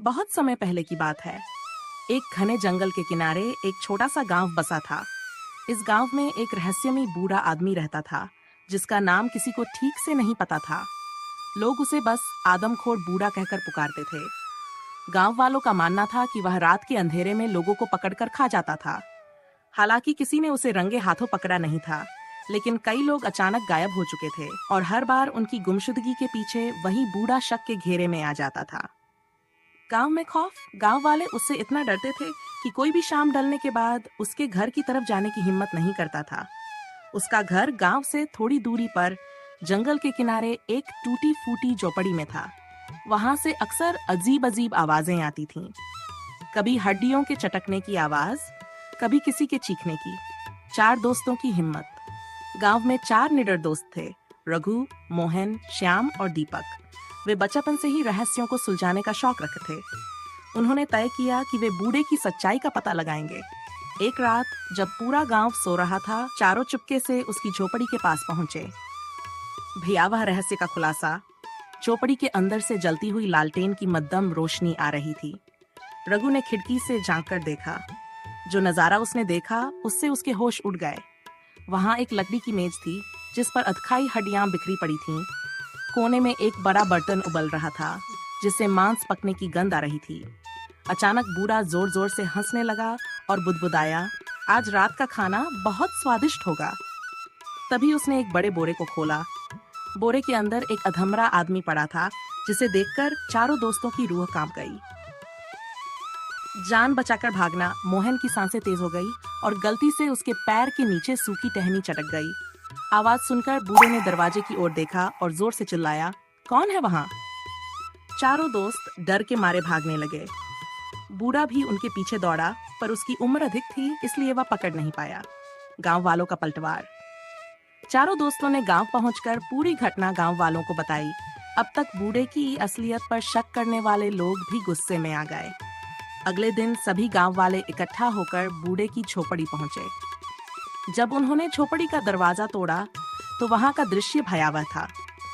बहुत समय पहले की बात है। एक घने जंगल के किनारे एक छोटा सा गांव बसा था। इस गांव में एक रहस्यमयी बूढ़ा आदमी रहता था, जिसका नाम किसी को ठीक से नहीं पता था। लोग उसे बस आदमखोर बूढ़ा कहकर पुकारते थे। गांव वालों का मानना था कि वह रात के अंधेरे में लोगों को पकड़कर खा जाता था। हालांकि किसी ने उसे रंगे हाथों पकड़ा नहीं था, लेकिन कई लोग अचानक गायब हो चुके थे और हर बार उनकी गुमशुदगी के पीछे वही बूढ़ा शक के घेरे में आ जाता था। गांव में खौफ, गांव वाले उससे इतना डरते थे कि कोई भी शाम ढलने के बाद उसके घर की तरफ जाने की हिम्मत नहीं करता था। उसका घर गांव से थोड़ी दूरी पर जंगल के किनारे एक टूटी फूटी झोपड़ी में था। वहां से अक्सर अजीब अजीब आवाजें आती थीं। कभी हड्डियों के चटकने की आवाज, कभी किसी के चीखने की। चार दोस्तों की हिम्मत। गांव में चार निडर दोस्त थे, रघु, मोहन, श्याम और दीपक। वे बचपन से ही रहस्यों को सुलझाने का शौक रखते थे। उन्होंने तय किया कि वे बूढ़े की सच्चाई का पता लगाएंगे। एक रात जब पूरा गांव सो रहा था, चारों चुपके से उसकी झोपड़ी के पास पहुंचे। भयावह रहस्य का खुलासा। झोपड़ी के अंदर से जलती हुई लालटेन की मध्यम रोशनी आ रही थी। रघु ने खिड़की से झांक कर देखा। जो नजारा उसने देखा, उससे उसके होश उड़ गए। वहां एक लकड़ी की मेज थी, जिस पर अधखाई हड्डियां बिखरी पड़ी थीं। कोने में एक बड़ा बर्तन उबल रहा था, जिससे मांस पकने की गंध आ रही थी। अचानक बूढ़ा जोर जोर से हंसने लगा और बुदबुदाया, आज रात का खाना बहुत स्वादिष्ट होगा। तभी उसने एक बड़े बोरे को खोला। बोरे के अंदर एक अधमरा आदमी पड़ा था, जिसे देखकर चारों दोस्तों की रूह कांप गई। जान बचाकर भागना। मोहन की सांसें तेज हो गई और गलती से उसके पैर के नीचे सूखी टहनी चटक गई। आवाज सुनकर बूढ़े ने दरवाजे की ओर देखा और जोर से चिल्लाया, कौन है वहां? चारों दोस्त डर के मारे भागने लगे। बूढ़ा भी उनके पीछे दौड़ा, पर उसकी उम्र अधिक थी, इसलिए वह पकड़ नहीं पाया। गांव वालों का पलटवार। चारों दोस्तों ने गांव पहुंचकर पूरी घटना गांव वालों को बताई। अब तक बूढ़े की असलियत पर शक करने वाले लोग भी गुस्से में आ गए। अगले दिन सभी गांव वाले इकट्ठा होकर बूढ़े की झोपड़ी पहुंचे। जब उन्होंने झोपड़ी का दरवाजा तोड़ा, तो वहां का दृश्य भयावह था।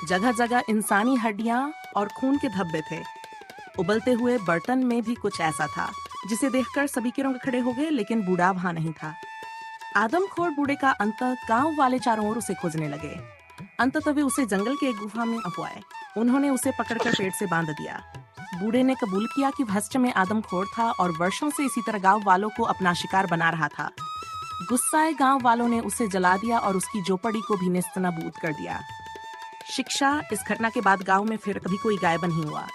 जगह जगह इंसानी हड्डियां और खून के धब्बे थे। उबलते हुए बर्तन में भी कुछ ऐसा था, जिसे देखकर सभी के रोंग खड़े हो गए, लेकिन बूढ़ा वहां नहीं था। आदमखोर बूढ़े का अंत गांव वाले चारों ओर उसे खोजने लगे। अंततः वे उसे जंगल के एक गुफा में अफवाए। उन्होंने उसे पकड़कर पेड़ से बांध दिया। बूढ़े ने कबूल किया कि वह सच में आदमखोर था और वर्षों से इसी तरह गांव वालों को अपना शिकार बना रहा था। गुस्साए गांव वालों ने उसे जला दिया और उसकी झोपड़ी को भी नेस्तनाबूद कर दिया। शिक्षा, इस घटना के बाद गांव में फिर कभी कोई गायब नहीं हुआ।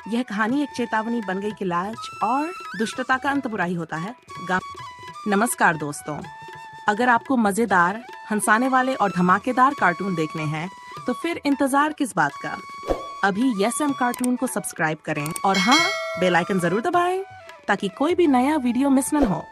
यह कहानी एक चेतावनी बन गई कि लालच और दुष्टता का अंत बुरा ही होता है। नमस्कार दोस्तों, अगर आपको मजेदार, हंसाने वाले और धमाकेदार कार्टून देखने हैं, तो फिर इंतजार किस बात का? अभी यस एम कार्टून को सब्सक्राइब करें और हाँ, बेल आइकन जरूर दबाएं, ताकि कोई भी नया वीडियो मिस न हो।